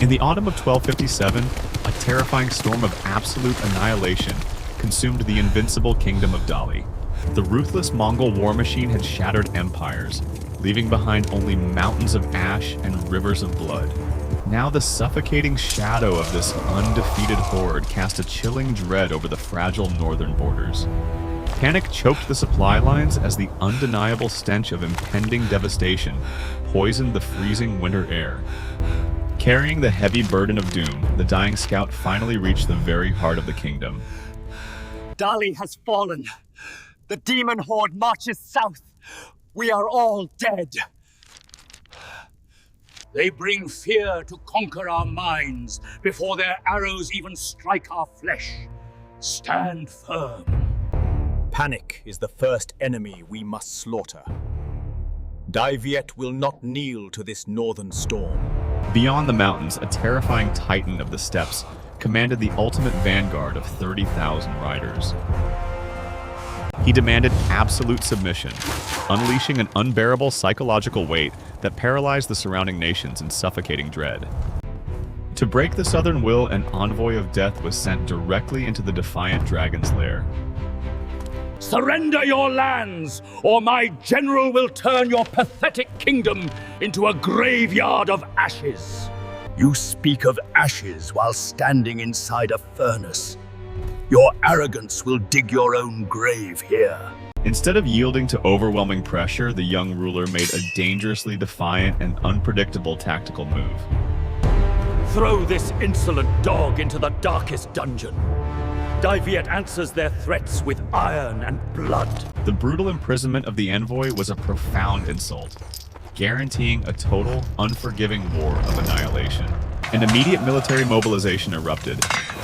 In the autumn of 1257, a terrifying storm of absolute annihilation consumed the invincible kingdom of Dali. The ruthless Mongol war machine had shattered empires, leaving behind only mountains of ash and rivers of blood. Now the suffocating shadow of this undefeated horde cast a chilling dread over the fragile northern borders. Panic choked the supply lines as the undeniable stench of impending devastation poisoned the freezing winter air. Carrying the heavy burden of doom, the dying scout finally reached the very heart of the kingdom. Dali has fallen. The demon horde marches south. We are all dead. They bring fear to conquer our minds before their arrows even strike our flesh. Stand firm. Panic is the first enemy we must slaughter. Dai Viet will not kneel to this northern storm. Beyond the mountains, a terrifying titan of the steppes commanded the ultimate vanguard of 30,000 riders. He demanded absolute submission, unleashing an unbearable psychological weight that paralyzed the surrounding nations in suffocating dread. To break the southern will, an envoy of death was sent directly into the defiant dragon's lair. Surrender your lands, or my general will turn your pathetic kingdom into a graveyard of ashes. You speak of ashes while standing inside a furnace. Your arrogance will dig your own grave here. Instead of yielding to overwhelming pressure, the young ruler made a dangerously defiant and unpredictable tactical move. Throw this insolent dog into the darkest dungeon. Dai Viet answers their threats with iron and blood. The brutal imprisonment of the envoy was a profound insult, guaranteeing a total, unforgiving war of annihilation. An immediate military mobilization erupted,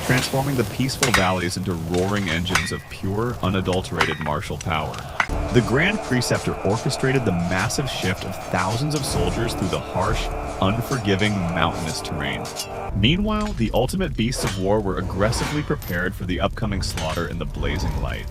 transforming the peaceful valleys into roaring engines of pure, unadulterated martial power. The Grand Preceptor orchestrated the massive shift of thousands of soldiers through the harsh, unforgiving, mountainous terrain. Meanwhile, the ultimate beasts of war were aggressively prepared for the upcoming slaughter in the blazing light.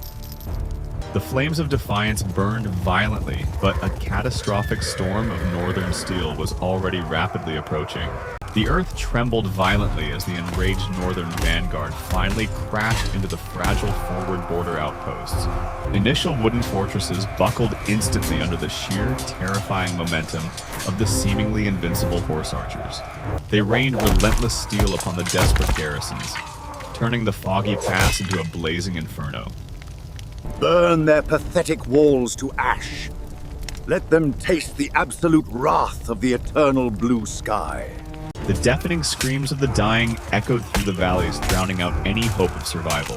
The flames of defiance burned violently, but a catastrophic storm of northern steel was already rapidly approaching. The earth trembled violently as the enraged northern vanguard finally crashed into the fragile forward border outposts. Initial wooden fortresses buckled instantly under the sheer, terrifying momentum of the seemingly invincible horse archers. They rained relentless steel upon the desperate garrisons, turning the foggy pass into a blazing inferno. Burn their pathetic walls to ash. Let them taste the absolute wrath of the eternal blue sky. The deafening screams of the dying echoed through the valleys, drowning out any hope of survival.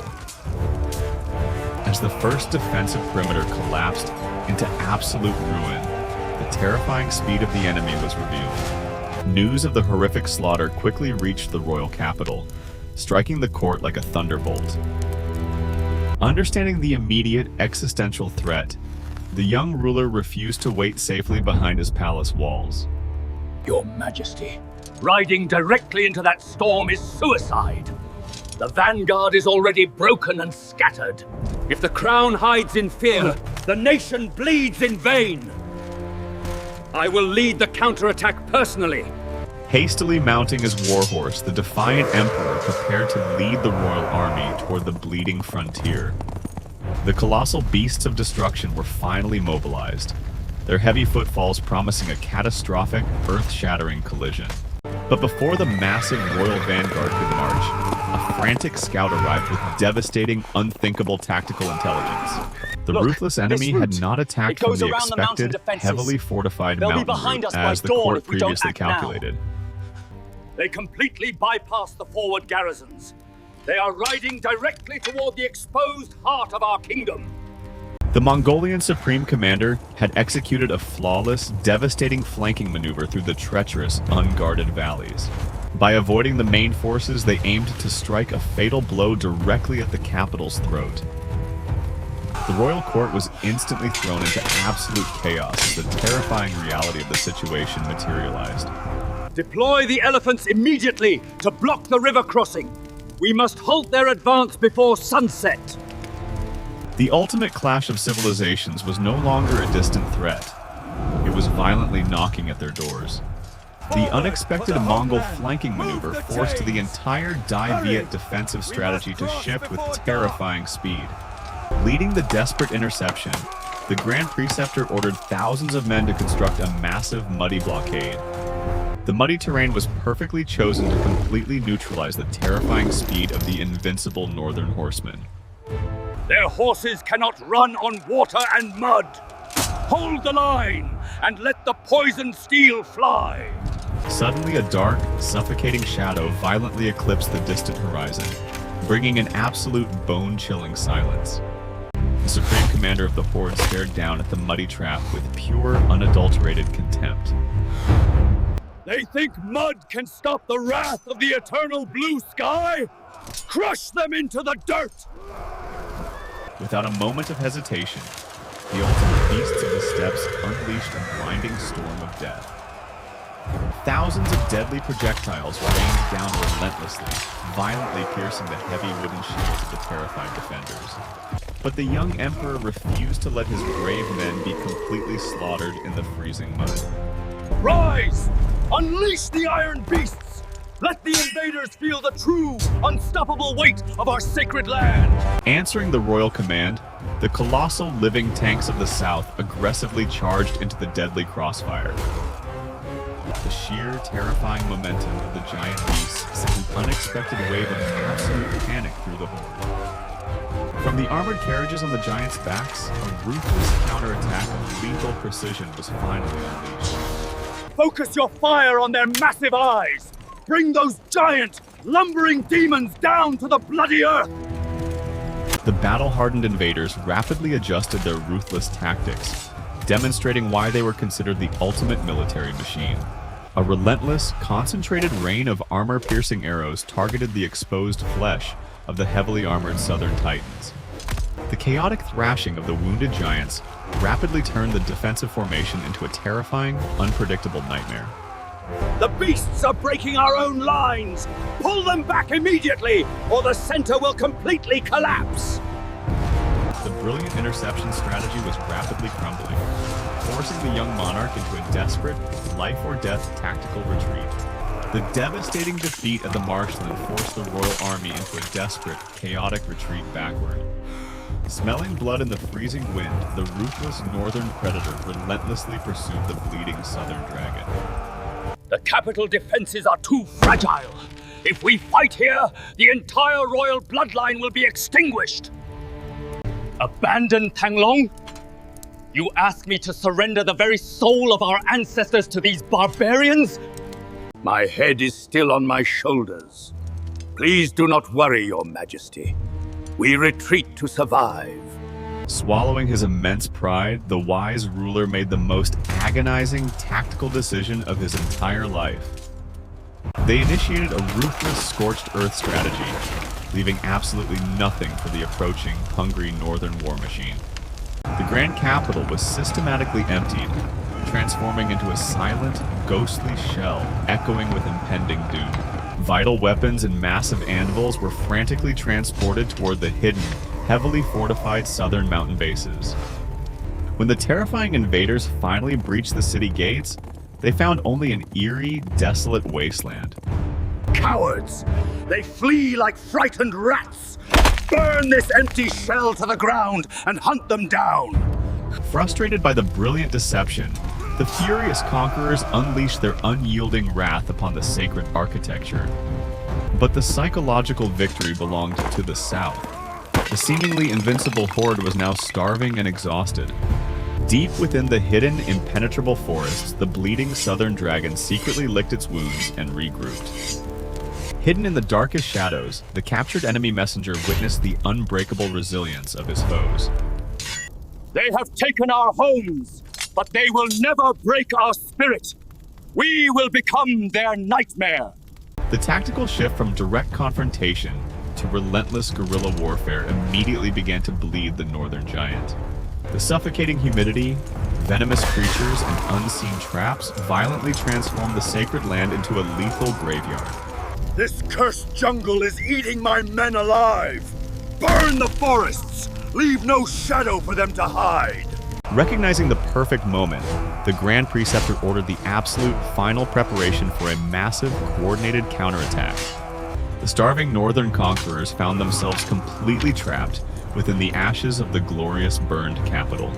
As the first defensive perimeter collapsed into absolute ruin, the terrifying speed of the enemy was revealed. News of the horrific slaughter quickly reached the royal capital, striking the court like a thunderbolt. Understanding the immediate existential threat, the young ruler refused to wait safely behind his palace walls. Your Majesty, riding directly into that storm is suicide. The vanguard is already broken and scattered. If the crown hides in fear, the nation bleeds in vain. I will lead the counterattack personally. Hastily mounting his warhorse, the defiant emperor prepared to lead the royal army toward the bleeding frontier. The colossal beasts of destruction were finally mobilized, their heavy footfalls promising a catastrophic, earth-shattering collision. But before the massive royal vanguard could march, a frantic scout arrived with devastating, unthinkable tactical intelligence. The ruthless enemy had not attacked from the expected, heavily fortified mountain route as the court previously calculated. They completely bypass the forward garrisons. They are riding directly toward the exposed heart of our kingdom. The Mongolian Supreme Commander had executed a flawless, devastating flanking maneuver through the treacherous, unguarded valleys. By avoiding the main forces, they aimed to strike a fatal blow directly at the capital's throat. The royal court was instantly thrown into absolute chaos as the terrifying reality of the situation materialized. Deploy the elephants immediately to block the river crossing. We must halt their advance before sunset. The ultimate clash of civilizations was no longer a distant threat. It was violently knocking at their doors. The unexpected Mongol flanking maneuver forced the entire Dai Viet defensive strategy to shift with terrifying speed. Leading the desperate interception, the Grand Preceptor ordered thousands of men to construct a massive muddy blockade. The muddy terrain was perfectly chosen to completely neutralize the terrifying speed of the invincible northern horsemen. Their horses cannot run on water and mud. Hold the line and let the poisoned steel fly. Suddenly, a dark, suffocating shadow violently eclipsed the distant horizon, bringing an absolute bone-chilling silence. The Supreme Commander of the Horde stared down at the muddy trap with pure, unadulterated contempt. They think mud can stop the wrath of the eternal blue sky? Crush them into the dirt! Without a moment of hesitation, the ultimate beasts of the steppes unleashed a blinding storm of death. Thousands of deadly projectiles rained down relentlessly, violently piercing the heavy wooden shields of the terrified defenders. But the young emperor refused to let his brave men be completely slaughtered in the freezing mud. Rise! Unleash the iron beasts! Let the invaders feel the true, unstoppable weight of our sacred land! Answering the royal command, the colossal living tanks of the south aggressively charged into the deadly crossfire. The sheer, terrifying momentum of the giant beasts sent an unexpected wave of absolute panic through the horde. From the armored carriages on the giants' backs, a ruthless counterattack of lethal precision was finally unleashed. Focus your fire on their massive eyes! Bring those giant, lumbering demons down to the bloody earth! The battle-hardened invaders rapidly adjusted their ruthless tactics, demonstrating why they were considered the ultimate military machine. A relentless, concentrated rain of armor-piercing arrows targeted the exposed flesh of the heavily armored southern titans. The chaotic thrashing of the wounded giants rapidly turned the defensive formation into a terrifying, unpredictable nightmare. The beasts are breaking our own lines! Pull them back immediately, or the center will completely collapse! The brilliant interception strategy was rapidly crumbling, forcing the young monarch into a desperate, life-or-death tactical retreat. The devastating defeat of the marshland forced the royal army into a desperate, chaotic retreat backward. Smelling blood in the freezing wind, the ruthless northern predator relentlessly pursued the bleeding southern dragon. The capital defenses are too fragile. If we fight here, the entire royal bloodline will be extinguished. Abandon Tanglong? You ask me to surrender the very soul of our ancestors to these barbarians? My head is still on my shoulders. Please do not worry, Your Majesty. We retreat to survive. Swallowing his immense pride, the wise ruler made the most agonizing tactical decision of his entire life. They initiated a ruthless scorched earth strategy, leaving absolutely nothing for the approaching hungry northern war machine. The grand capital was systematically emptied, transforming into a silent, ghostly shell echoing with impending doom. Vital weapons and massive anvils were frantically transported toward the hidden, heavily fortified southern mountain bases. When the terrifying invaders finally breached the city gates, they found only an eerie, desolate wasteland. Cowards! They flee like frightened rats! Burn this empty shell to the ground and hunt them down! Frustrated by the brilliant deception, the furious conquerors unleashed their unyielding wrath upon the sacred architecture. But the psychological victory belonged to the south. The seemingly invincible horde was now starving and exhausted. Deep within the hidden, impenetrable forests, the bleeding southern dragon secretly licked its wounds and regrouped. Hidden in the darkest shadows, the captured enemy messenger witnessed the unbreakable resilience of his foes. They have taken our homes, but they will never break our spirit. We will become their nightmare. The tactical shift from direct confrontation to relentless guerrilla warfare immediately began to bleed the northern giant. The suffocating humidity, venomous creatures, and unseen traps violently transformed the sacred land into a lethal graveyard. This cursed jungle is eating my men alive! Burn the forests! Leave no shadow for them to hide! Recognizing the perfect moment, the Grand Preceptor ordered the absolute final preparation for a massive, coordinated counterattack. The starving northern conquerors found themselves completely trapped within the ashes of the glorious burned capital.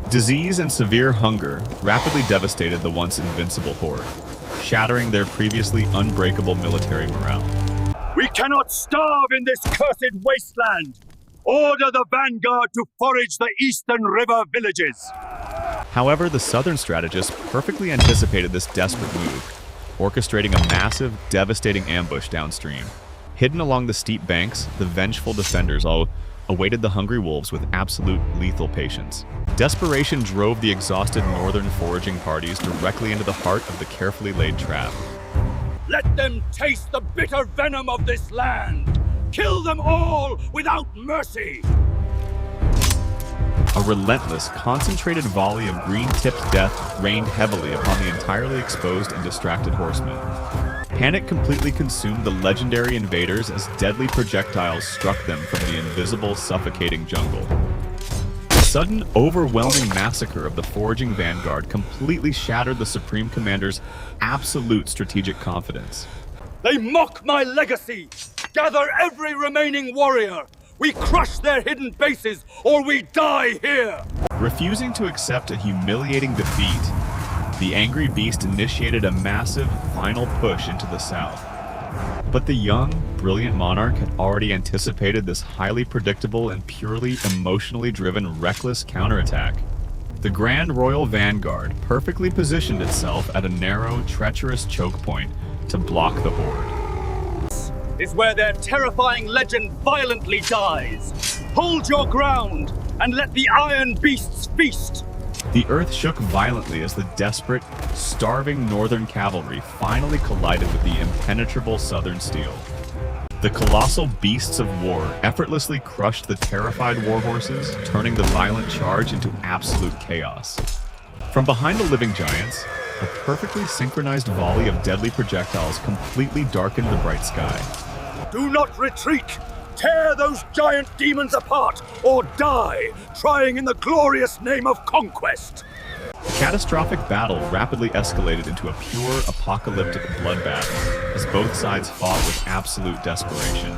Disease and severe hunger rapidly devastated the once invincible horde, shattering their previously unbreakable military morale. We cannot starve in this cursed wasteland! Order the vanguard to forage the eastern river villages! However, the southern strategists perfectly anticipated this desperate move, orchestrating a massive, devastating ambush downstream. Hidden along the steep banks, the vengeful defenders all awaited the hungry wolves with absolute lethal patience. Desperation drove the exhausted northern foraging parties directly into the heart of the carefully laid trap. Let them taste the bitter venom of this land! Kill them all without mercy! A relentless, concentrated volley of green-tipped death rained heavily upon the entirely exposed and distracted horsemen. Panic completely consumed the legendary invaders as deadly projectiles struck them from the invisible, suffocating jungle. The sudden, overwhelming massacre of the foraging vanguard completely shattered the Supreme Commander's absolute strategic confidence. They mock my legacy! Gather every remaining warrior! We crush their hidden bases, or we die here! Refusing to accept a humiliating defeat, the angry beast initiated a massive, final push into the south. But the young, brilliant monarch had already anticipated this highly predictable and purely emotionally driven, reckless counterattack. The Grand Royal Vanguard perfectly positioned itself at a narrow, treacherous choke point to block the horde. Is where their terrifying legend violently dies. Hold your ground, and let the iron beasts feast! The earth shook violently as the desperate, starving northern cavalry finally collided with the impenetrable southern steel. The colossal beasts of war effortlessly crushed the terrified warhorses, turning the violent charge into absolute chaos. From behind the living giants, a perfectly synchronized volley of deadly projectiles completely darkened the bright sky. Do not retreat! Tear those giant demons apart, or die, trying in the glorious name of conquest! The catastrophic battle rapidly escalated into a pure apocalyptic bloodbath as both sides fought with absolute desperation.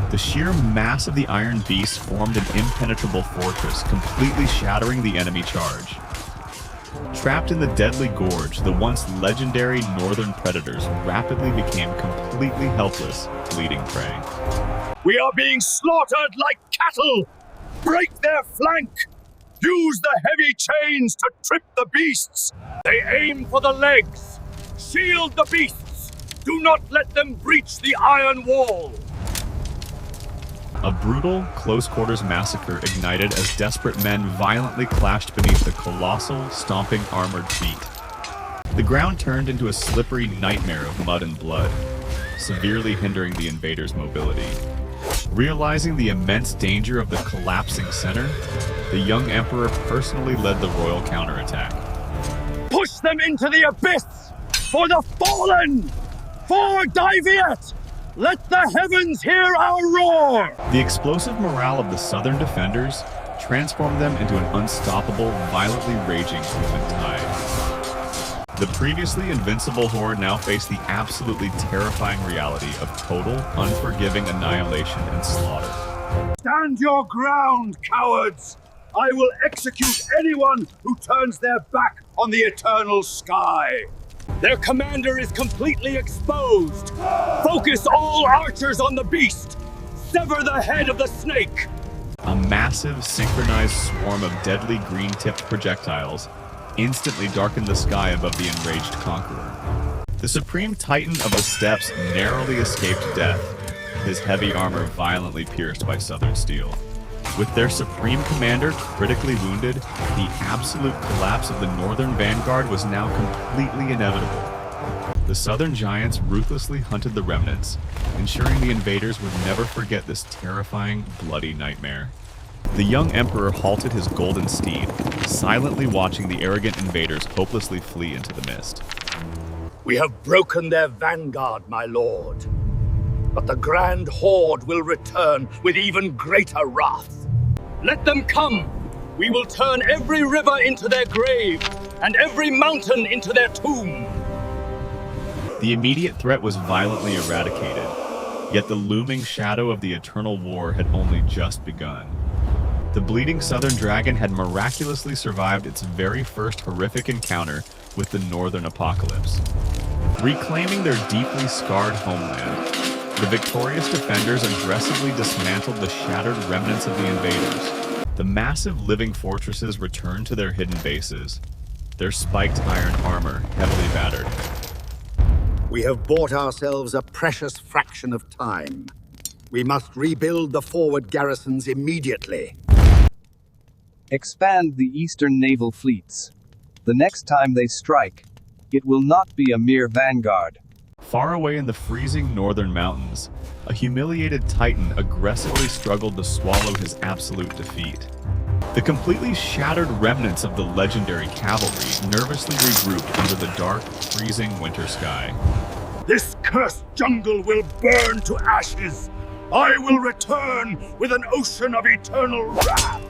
The sheer mass of the iron beasts formed an impenetrable fortress, completely shattering the enemy charge. Trapped in the deadly gorge, the once legendary northern predators rapidly became completely helpless, bleeding prey. We are being slaughtered like cattle! Break their flank! Use the heavy chains to trip the beasts! They aim for the legs! Shield the beasts! Do not let them breach the iron wall! A brutal, close-quarters massacre ignited as desperate men violently clashed beneath the colossal, stomping armored feet. The ground turned into a slippery nightmare of mud and blood, severely hindering the invaders' mobility. Realizing the immense danger of the collapsing center, the young emperor personally led the royal counterattack. Push them into the abyss! For the fallen! For Dai Viet! Let the heavens hear our roar! The explosive morale of the southern defenders transformed them into an unstoppable, violently raging human tide. The previously invincible horde now faced the absolutely terrifying reality of total, unforgiving annihilation and slaughter. Stand your ground, cowards! I will execute anyone who turns their back on the eternal sky! Their commander is completely exposed! Focus all archers on the beast! Sever the head of the snake! A massive, synchronized swarm of deadly green-tipped projectiles instantly darkened the sky above the enraged conqueror. The supreme titan of the steppes narrowly escaped death, his heavy armor violently pierced by southern steel. With their supreme commander critically wounded, the absolute collapse of the northern vanguard was now completely inevitable. The southern giants ruthlessly hunted the remnants, ensuring the invaders would never forget this terrifying, bloody nightmare. The young emperor halted his golden steed, silently watching the arrogant invaders hopelessly flee into the mist. We have broken their vanguard, my lord. But the grand horde will return with even greater wrath. Let them come! We will turn every river into their grave, and every mountain into their tomb. The immediate threat was violently eradicated, yet the looming shadow of the eternal war had only just begun. The bleeding southern dragon had miraculously survived its very first horrific encounter with the northern apocalypse. Reclaiming their deeply scarred homeland, the victorious defenders aggressively dismantled the shattered remnants of the invaders. The massive living fortresses returned to their hidden bases, their spiked iron armor heavily battered. We have bought ourselves a precious fraction of time. We must rebuild the forward garrisons immediately. Expand the eastern naval fleets. The next time they strike, it will not be a mere vanguard. Far away in the freezing northern mountains, a humiliated Titan aggressively struggled to swallow his absolute defeat. The completely shattered remnants of the legendary cavalry nervously regrouped under the dark, freezing winter sky. This cursed jungle will burn to ashes. I will return with an ocean of eternal wrath.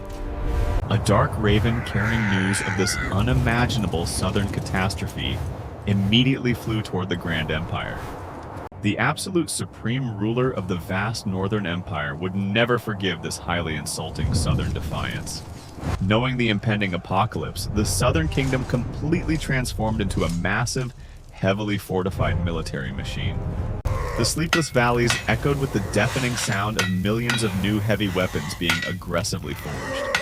A dark raven carrying news of this unimaginable southern catastrophe immediately flew toward the Grand Empire. The absolute supreme ruler of the vast northern empire would never forgive this highly insulting southern defiance. Knowing the impending apocalypse, the southern kingdom completely transformed into a massive, heavily fortified military machine. The sleepless valleys echoed with the deafening sound of millions of new heavy weapons being aggressively forged.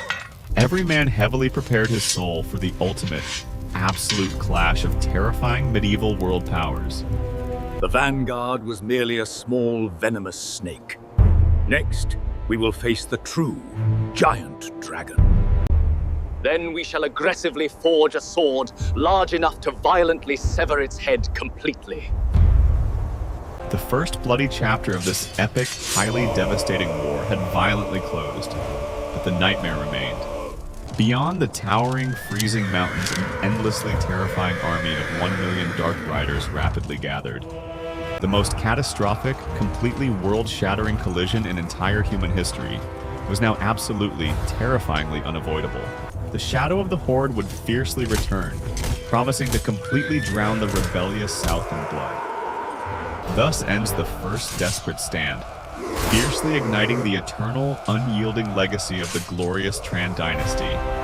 Every man heavily prepared his soul for the ultimate, absolute clash of terrifying medieval world powers. The vanguard was merely a small, venomous snake. Next, we will face the true, giant dragon. Then we shall aggressively forge a sword large enough to violently sever its head completely. The first bloody chapter of this epic, highly devastating war had violently closed, but the nightmare remained. Beyond the towering, freezing mountains, an endlessly terrifying army of 1 million Dark Riders rapidly gathered. The most catastrophic, completely world-shattering collision in entire human history was now absolutely, terrifyingly unavoidable. The shadow of the horde would fiercely return, promising to completely drown the rebellious South in blood. Thus ends the first desperate stand, fiercely igniting the eternal, unyielding legacy of the glorious Tran dynasty.